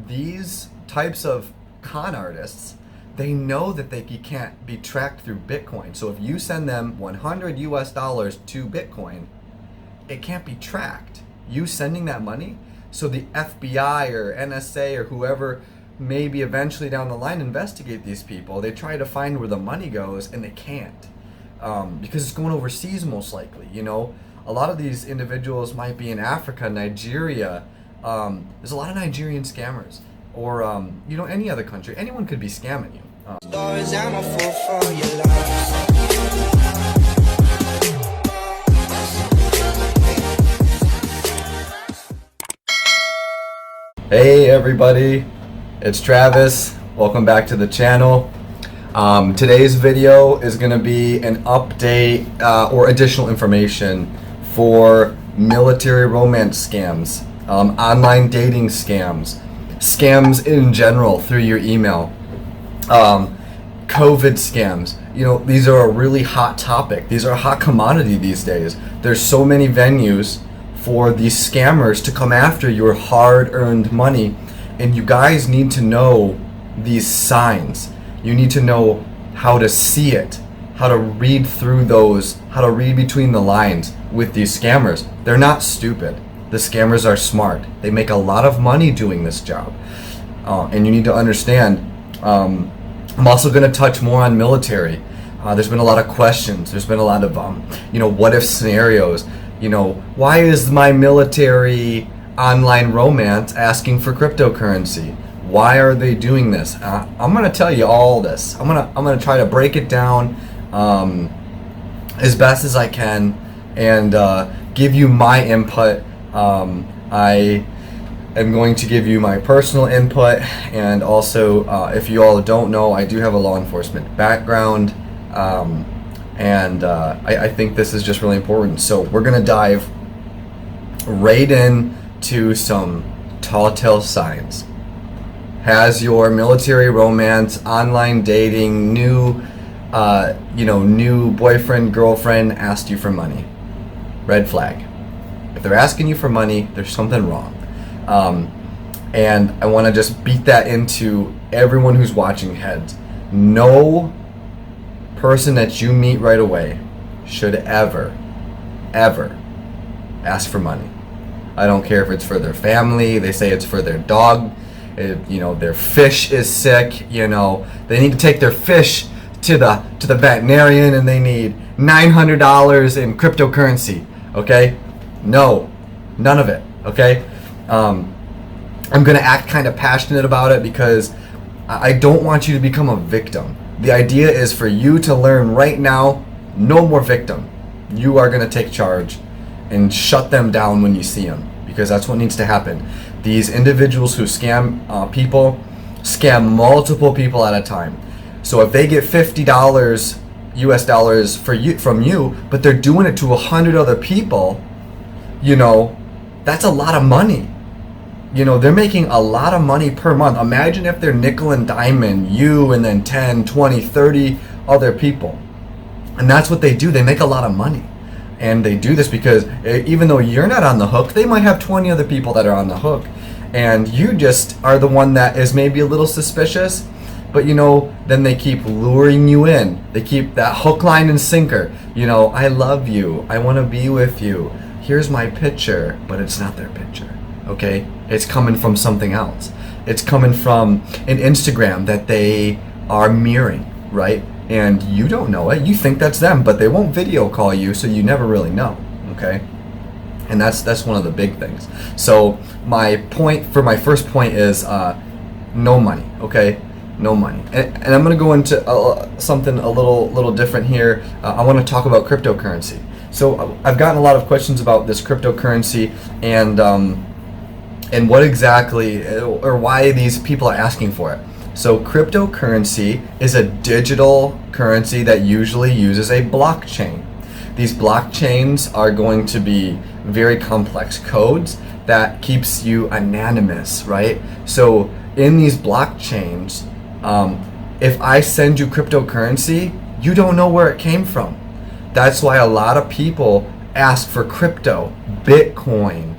these types of con artists, they know that you can't be tracked through Bitcoin. So if you send them $100 to Bitcoin, it can't be tracked. You sending that money, so the FBI or NSA or whoever maybe eventually down the line investigate these people. They try to find where the money goes and they can't, because it's going overseas most likely. A lot of these individuals might be in Africa, Nigeria. There's a lot of Nigerian scammers, or any other country. Anyone could be scamming you. Hey everybody, it's Travis. Welcome back to the channel. Today's video is going to be an update or additional information for military romance scams, online dating scams, scams in general through your email, COVID scams. These are a really hot topic. These are a hot commodity these days. There's so many venues for these scammers to come after your hard-earned money, and you guys need to know these signs. You need to know how to see it, how to read through those, how to read between the lines with these scammers. They're not stupid. The scammers are smart. They make a lot of money doing this job, and you need to understand. I'm also going to touch more on military. There's been a lot of questions. There's been a lot of what if scenarios. Why is my military online romance asking for cryptocurrency? Why are they doing this? I'm gonna tell you all this. I'm gonna try to break it down as best as I can and give you my input. I am going to give you my personal input, and also if you all don't know, I do have a law enforcement background. I think this is just really important. So we're going to dive right into some telltale signs. Has your military romance, online dating, new boyfriend, girlfriend asked you for money? Red flag. If they're asking you for money, there's something wrong. And I want to just beat that into everyone who's watching heads. No person that you meet right away should ever ask for money. I don't care if it's for their family. They say it's for their dog. Their fish is sick. They need to take their fish to the veterinarian, and they need $900 in cryptocurrency. Okay, no, none of it. Okay, I'm gonna act kind of passionate about it because I don't want you to become a victim. The idea is for you to learn right now, no more victim. You are going to take charge and shut them down when you see them, because that's what needs to happen. These individuals who scam people scam multiple people at a time. So if they get $50 US dollars from you, but they're doing it to 100 other people, that's a lot of money. They're making a lot of money per month. Imagine if they're nickel and diamond you and then 10, 20, 30 other people. And that's what they do. They make a lot of money. And they do this because even though you're not on the hook, they might have 20 other people that are on the hook. And you just are the one that is maybe a little suspicious. But then they keep luring you in. They keep that hook, line, and sinker. I love you. I want to be with you. Here's my picture. But it's not their picture. Okay, it's coming from something else. It's coming from an Instagram that they are mirroring, right? And you don't know it. You think that's them, but they won't video call you, so you never really know. Okay, and that's one of the big things. So my first point is no money. Okay, no money. And I'm gonna go into something a little different here. I want to talk about cryptocurrency. So I've gotten a lot of questions about this cryptocurrency and what exactly or why these people are asking for it. So cryptocurrency is a digital currency that usually uses a blockchain. These blockchains are going to be very complex codes that keeps you anonymous, right? So in these blockchains, if I send you cryptocurrency, you don't know where it came from. That's why a lot of people ask for crypto, Bitcoin,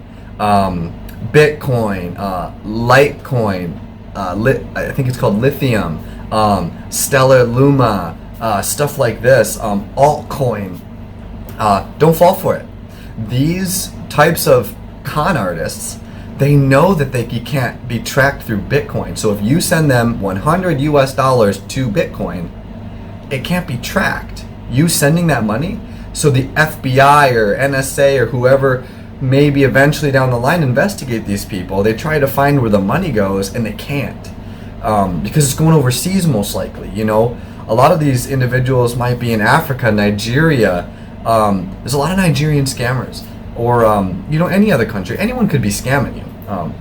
Bitcoin, Litecoin, I think it's called Lithium, Stellar Luma, stuff like this, altcoin. Don't fall for it. These types of con artists, they know that you can't be tracked through Bitcoin. So if you send them $100 to Bitcoin, it can't be tracked. You sending that money, so the FBI or NSA or whoever maybe eventually down the line investigate these people. They try to find where the money goes and they can't, because it's going overseas most likely. You know, a lot of these individuals might be in Africa, Nigeria. There's a lot of Nigerian scammers, or you know, any other country. Anyone could be scamming you.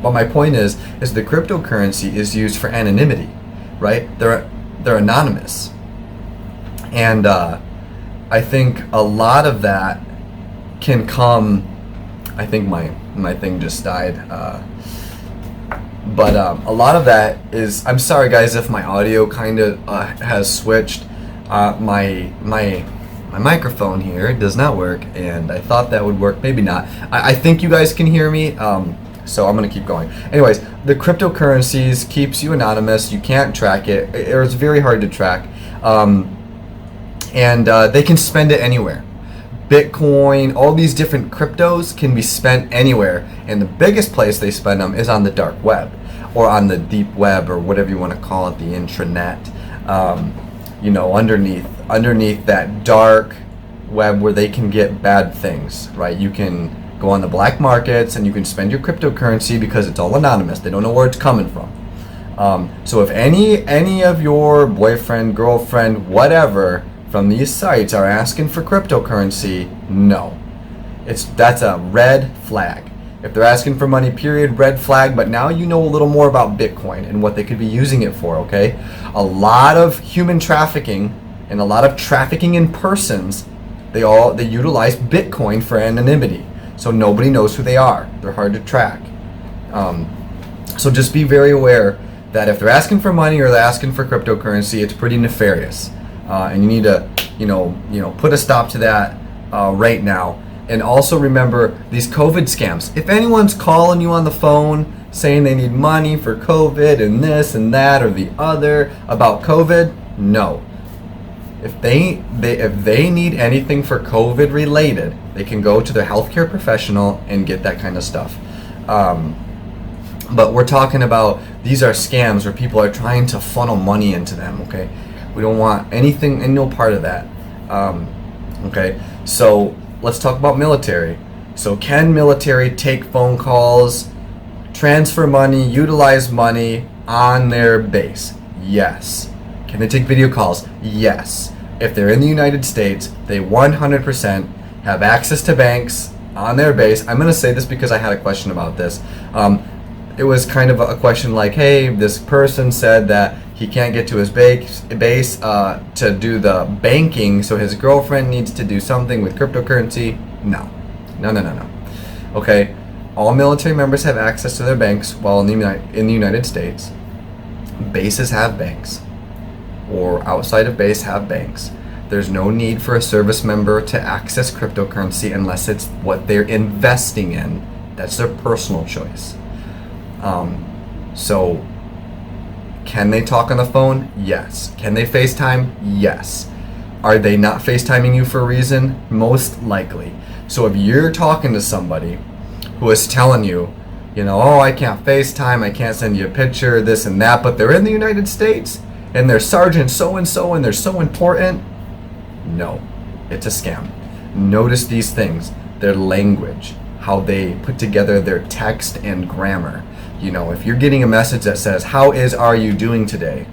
But my point is the cryptocurrency is used for anonymity, right? They're anonymous, and I think a lot of that can come. I think my thing just died. But a lot of that is. I'm sorry, guys, if my audio kind of has switched. My microphone here does not work, and I thought that would work. Maybe not. I think you guys can hear me. So I'm gonna keep going. Anyways, the cryptocurrencies keeps you anonymous. You can't track it, or it's very hard to track. And they can spend it anywhere. Bitcoin, all these different cryptos can be spent anywhere, and the biggest place they spend them is on the dark web, or on the deep web, or whatever you want to call it, the intranet. You know, underneath that dark web where they can get bad things, right? You can go on the black markets and you can spend your cryptocurrency because it's all anonymous. They don't know where it's coming from. So if any of your boyfriend, girlfriend, whatever from these sites are asking for cryptocurrency, no. That's a red flag. If they're asking for money, period, red flag. But now you know a little more about Bitcoin and what they could be using it for, okay? A lot of human trafficking and a lot of trafficking in persons, they utilize Bitcoin for anonymity. So nobody knows who they are. They're hard to track. So just be very aware that if they're asking for money or they're asking for cryptocurrency, it's pretty nefarious. And you need to, you know, put a stop to that right now. And also remember these COVID scams. If anyone's calling you on the phone saying they need money for COVID and this and that or the other about COVID, no. If they need anything for COVID related, they can go to their healthcare professional and get that kind of stuff. But we're talking about, these are scams where people are trying to funnel money into them, okay? We don't want anything and no part of that. Okay, so let's talk about military. So can military take phone calls, transfer money, utilize money on their base? Yes. Can they take video calls? Yes. If they're in the United States, they 100% have access to banks on their base. I'm going to say this because I had a question about this. It was kind of a question like, hey, this person said that he can't get to his base to do the banking, so his girlfriend needs to do something with cryptocurrency. No. Okay, all military members have access to their banks while in the United States. Bases have banks, or outside of base have banks. There's no need for a service member to access cryptocurrency unless it's what they're investing in. That's their personal choice. So can they talk on the phone? Yes. Can they FaceTime? Yes. Are they not FaceTiming you for a reason? Most likely. So if you're talking to somebody who is telling you, oh, I can't FaceTime, I can't send you a picture, this and that, but they're in the United States and they're Sergeant so-and-so and they're so important, no, it's a scam. Notice these things, their language, how they put together their text and grammar. If you're getting a message that says, are you doing today?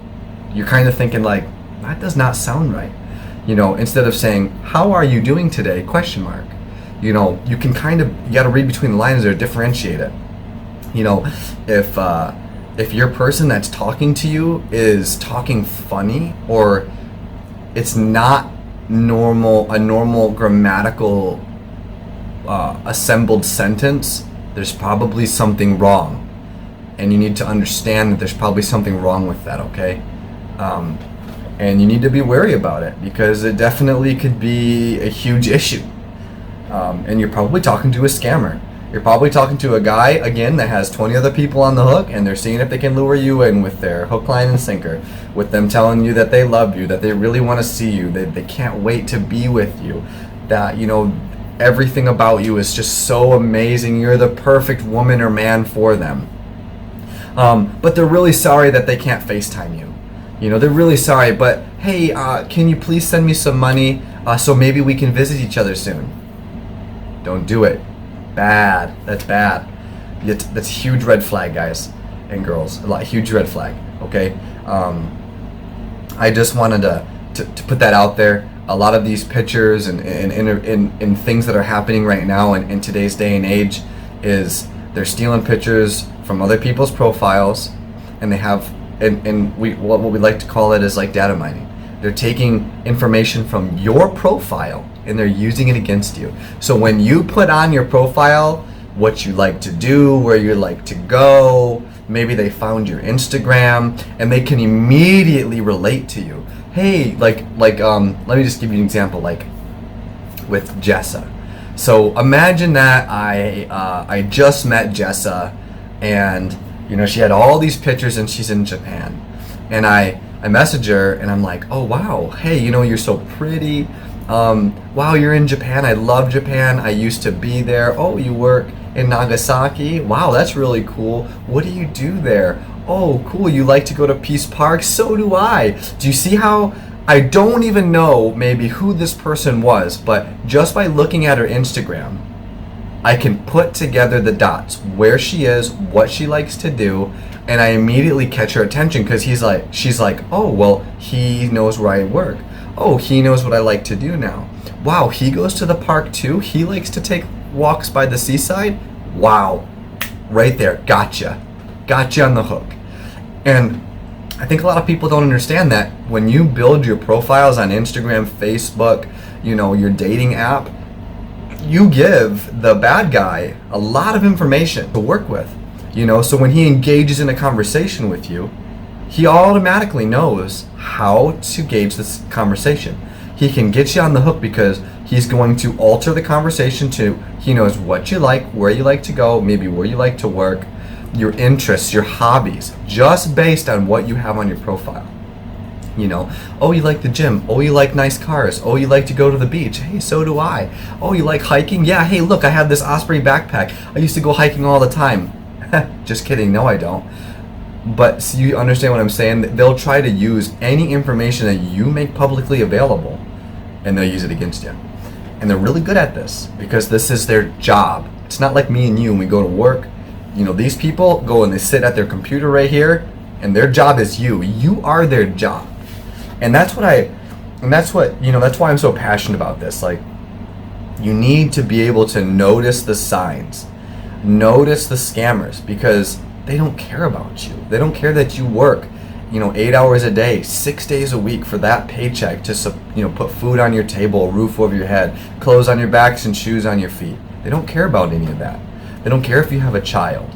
You're kind of thinking like, that does not sound right. Instead of saying, how are you doing today? ? You got to read between the lines or differentiate it. If your person that's talking to you is talking funny, or it's not a normal grammatical assembled sentence, there's probably something wrong. And you need to understand that there's probably something wrong with that, okay? And you need to be wary about it because it definitely could be a huge issue. And you're probably talking to a scammer. You're probably talking to a guy, again, that has 20 other people on the hook, and they're seeing if they can lure you in with their hook, line, and sinker, with them telling you that they love you, that they really want to see you, that they can't wait to be with you, that, you know, everything about you is just so amazing. You're the perfect woman or man for them. But they're really sorry that they can't FaceTime you. You know, they're really sorry, but hey, can you please send me some money so maybe we can visit each other soon? Don't do it. Bad. That's bad. That's a huge red flag, guys and girls. Huge red flag. Okay. I just wanted to put that out there. A lot of these pictures and things that are happening right now in today's day and age is they're stealing pictures from other people's profiles, and they have what we like to call it is like data mining. They're taking information from your profile and they're using it against you. So when you put on your profile what you like to do, where you like to go, maybe they found your Instagram and they can immediately relate to you. Hey, let me just give you an example, like with Jessa. So imagine that I just met Jessa, and you know, she had all these pictures and she's in Japan, and I message her and I'm like, oh wow, hey, you know, you're so pretty. Wow, you're in Japan. I love Japan. I used to be there. Oh, you work in Nagasaki? Wow, that's really cool. What do you do there? Oh, cool. You like to go to Peace Park? So do I. Do you see how I don't even know maybe who this person was, but just by looking at her Instagram, I can put together the dots, where she is, what she likes to do, and I immediately catch her attention because she's like, oh, well, he knows where I work. Oh, he knows what I like to do now. Wow, he goes to the park too? He likes to take walks by the seaside? Wow. Right there. Gotcha. Gotcha on the hook. And I think a lot of people don't understand that when you build your profiles on Instagram, Facebook, you know, your dating app, you give the bad guy a lot of information to work with. You know, so when he engages in a conversation with you, he automatically knows how to gauge this conversation. He can get you on the hook because he's going to alter the conversation to, he knows what you like, where you like to go, maybe where you like to work, your interests, your hobbies, just based on what you have on your profile. You know, oh, you like the gym. Oh, you like nice cars. Oh, you like to go to the beach. Hey, so do I. Oh, you like hiking? Yeah, hey, look, I have this Osprey backpack. I used to go hiking all the time. Just kidding. No, I don't. But so you understand what I'm saying? They'll try to use any information that you make publicly available, and they'll use it against you. And they're really good at this because this is their job. It's not like me and you when we go to work. You know, these people go and they sit at their computer right here, and their job is you. You are their job. And that's why I'm so passionate about this. Like, you need to be able to notice the signs, notice the scammers, because they don't care about you. They don't care that you work, 8 hours a day, 6 days a week for that paycheck to, put food on your table, a roof over your head, clothes on your backs, and shoes on your feet. They don't care about any of that. They don't care if you have a child.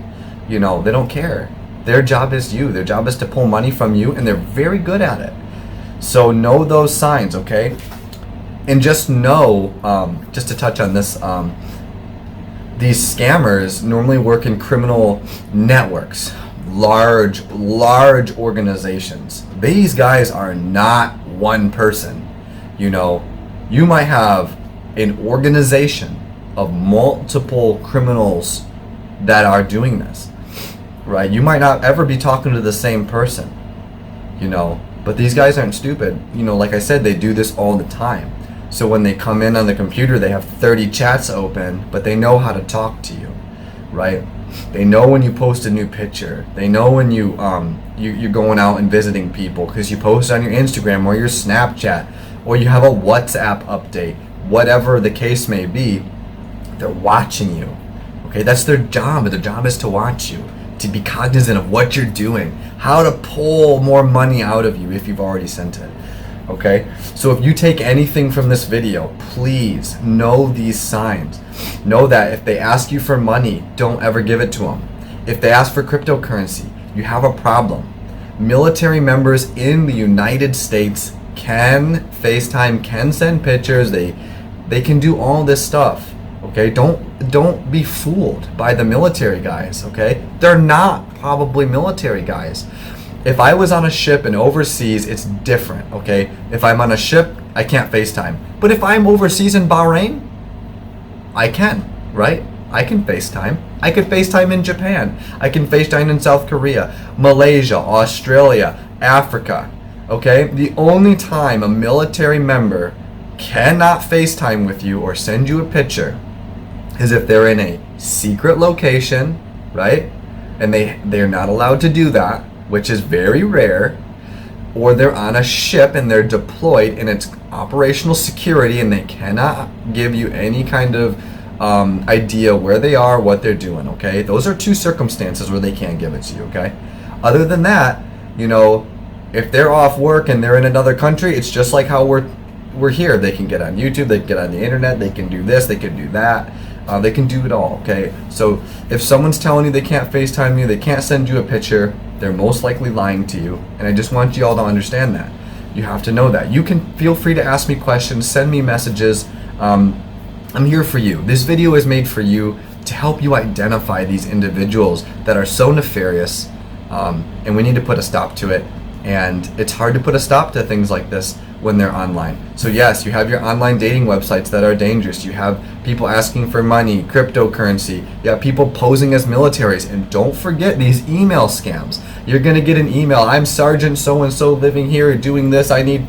They don't care. Their job is you. Their job is to pull money from you, and they're very good at it. So know those signs, okay? And just know, just to touch on this, these scammers normally work in criminal networks, large organizations. These guys are not one person. You might have an organization of multiple criminals that are doing this, right? You might not ever be talking to the same person, but these guys aren't stupid. Like I said, they do this all the time. So when they come in on the computer, they have 30 chats open, but they know how to talk to you, right? They know when you post a new picture. They know when you're going out and visiting people because you post on your Instagram or your Snapchat, or you have a WhatsApp update, whatever the case may be. They're watching you, okay? That's their job. Their job is to watch you, to be cognizant of what you're doing, how to pull more money out of you if you've already sent it. Okay, so if you take anything from this video, please know these signs. Know that if they ask you for money, don't ever give it to them. If they ask for cryptocurrency, you have a problem. Military members in the United States can FaceTime, can send pictures, they can do all this stuff. Okay, don't be fooled by the military guys. Okay, they're not probably military guys. If I was on a ship and overseas, it's different. Okay, if I'm on a ship, I can't FaceTime. But if I'm overseas in Bahrain, I can, right? I can FaceTime. I could FaceTime in Japan. I can FaceTime in South Korea, Malaysia, Australia, Africa. Okay? The only time a military member cannot FaceTime with you or send you a picture is if they're in a secret location, right? And they're not allowed to do that, which is very rare. Or they're on a ship and they're deployed and it's operational security and they cannot give you any kind of idea where they are, what they're doing, okay? Those are two circumstances where they can't give it to you, okay? Other than that, you know, if they're off work and they're in another country, it's just like how we're here. They can get on YouTube, they can get on the internet, they can do this, they can do that. They can do it all, okay? So if someone's telling you they can't FaceTime you, they can't send you a picture, they're most likely lying to you. And I just want you all to understand that. You have to know that. You can feel free to ask me questions, send me messages. I'm here for you. This video is made for you to help you identify these individuals that are so nefarious, and we need to put a stop to it. And it's hard to put a stop to things like this when they're online. So yes, you have your online dating websites that are dangerous. You have people asking for money, cryptocurrency. You have people posing as militaries. And don't forget these email scams. You're gonna get an email. I'm Sergeant so-and-so living here doing this. I need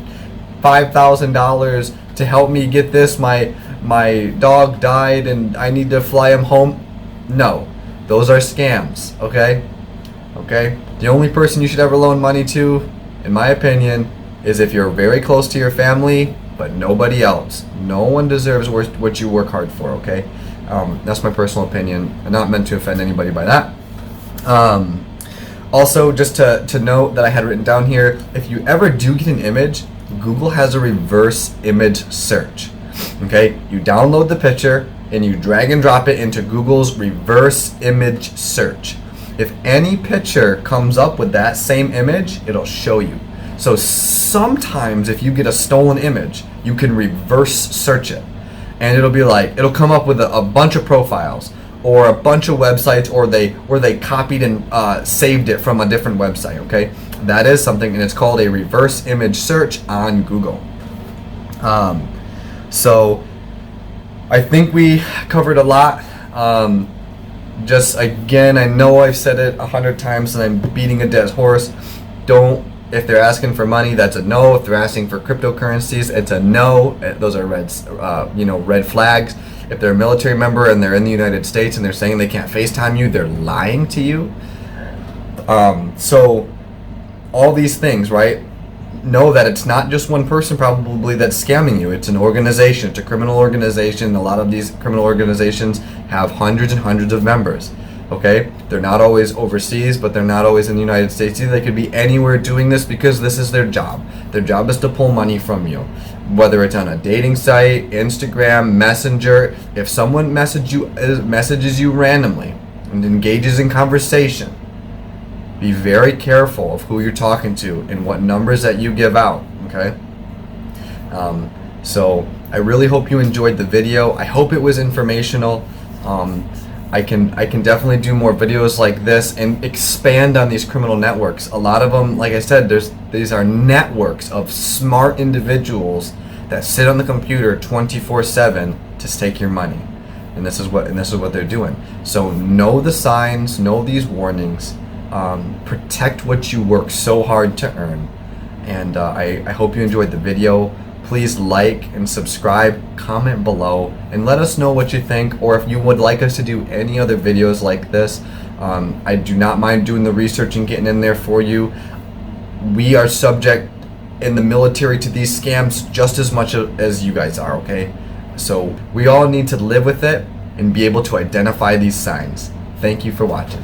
$5,000 to help me get this. My dog died and I need to fly him home. No, those are scams, okay? Okay? The only person you should ever loan money to, in my opinion, is if you're very close to your family, but nobody else. No one deserves what you work hard for, okay? That's my personal opinion. I'm not meant to offend anybody by that. Also, just to note that I had written down here, if you ever do get an image, Google has a reverse image search. Okay? You download the picture and you drag and drop it into Google's reverse image search. If any picture comes up with that same image, it'll show you. So sometimes if you get a stolen image, you can reverse search it. And it'll be like, it'll come up with a bunch of profiles or a bunch of websites or they copied and saved it from a different website, okay? That is something, and it's called a reverse image search on Google. So I think we covered a lot. Just again, I know I've said it 100 times and I'm beating a dead horse. If they're asking for money, that's a no. If they're asking for cryptocurrencies, it's a no. Those are red flags. If they're a military member and they're in the United States and they're saying they can't FaceTime you, they're lying to you. So all these things, right? Know that it's not just one person probably that's scamming you. It's an organization. It's a criminal organization. A lot of these criminal organizations have hundreds and hundreds of members. Okay? They're not always overseas, but they're not always in the United States either. They could be anywhere doing this because this is their job. Their job is to pull money from you. Whether it's on a dating site, Instagram, Messenger. If someone messages you randomly and engages in conversation, be very careful of who you're talking to and what numbers that you give out, okay? So I really hope you enjoyed the video. I hope it was informational. I can definitely do more videos like this and expand on these criminal networks. A lot of them, like I said, these are networks of smart individuals that sit on the computer 24/7 to take your money. And this is what they're doing. So know the signs, know these warnings. Protect what you work so hard to earn. And I hope you enjoyed the video. Please like and subscribe, comment below, and let us know what you think, or if you would like us to do any other videos like this. I do not mind doing the research and getting in there for you. We are subject in the military to these scams just as much as you guys are, okay? So we all need to live with it and be able to identify these signs. Thank you for watching.